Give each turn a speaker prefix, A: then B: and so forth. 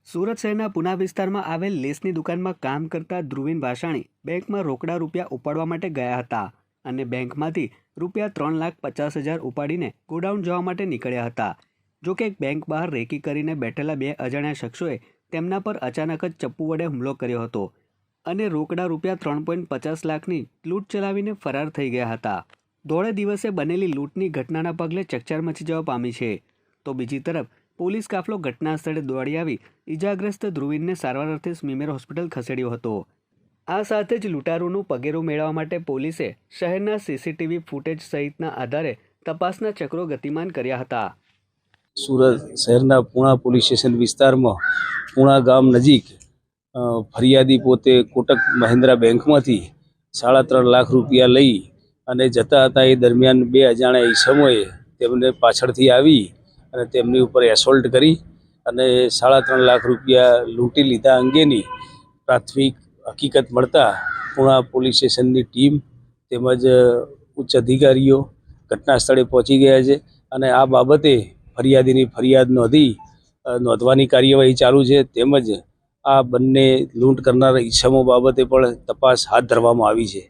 A: સુરત શહેરના પુના વિસ્તારમાં આવેલ લેસની દુકાનમાં કામ કરતા ધ્રુવીન ભાષાણી બેંકમાં રોકડા રૂપિયા ઉપાડવા માટે ગયા હતા અને બેંકમાંથી રૂપિયા 3,50,000 ઉપાડીને ગોડાઉન જવા માટે નીકળ્યા હતા. જોકે બેંક બહાર રેકી કરીને બેઠેલા બે અજાણ્યા શખ્સોએ તેમના પર અચાનક જ ચપ્પુ વડે હુમલો કર્યો હતો અને રોકડા રૂપિયા 3.50 લાખની લૂંટ ચલાવીને ફરાર થઈ ગયા હતા. ધોળે દિવસે બનેલી લૂંટની ઘટનાના પગલે ચકચાર મચી જવા પામી છે. તો બીજી તરફ પોલીસ કાફલો ઘટના સ્થળે દોડી આવી ઈજાગ્રસ્ત ધ્રુવીનને સારવાર અર્થે સ્મીમેર હોસ્પિટલ ખસેડ્યો હતો. આ સાથે જ લૂંટારૂનું પગેરું મેળવવા માટે પોલીસે શહેરના સીસીટીવી ફૂટેજ સહિતના આધારે તપાસના ચક્રો ગતિમાન કર્યા હતા.
B: સુરત શહેરના પુણા પોલીસ સ્ટેશન વિસ્તારમાં પુણા ગામ નજીક ફરિયાદી પોતે કોટક મહિન્દ્રા બેંકમાંથી 3.5 લાખ રૂપિયા લઈ અને જતા હતા. એ દરમિયાન બે અજાણ્યા ઈસમોએ તેમને પાછળથી આવી અને તેમની ઉપર એસોલ્ટ કરી અને 3.5 લાખ રૂપિયા લૂંટી લીધા અંગેની પ્રાથમિક હકીકત મળતા પુણા પોલીસ સ્ટેશનની ટીમ તેમજ ઉચ્ચ અધિકારીઓ ઘટના સ્થળે પહોંચી ગયા છે અને આ બાબતે ફરિયાદીની ફરિયાદ નોંધવાની કાર્યવાહી ચાલુ છે. તેમજ આ બંને લૂંટ કરનારા ઈસમો બાબતે પણ તપાસ હાથ ધરવામાં આવી છે.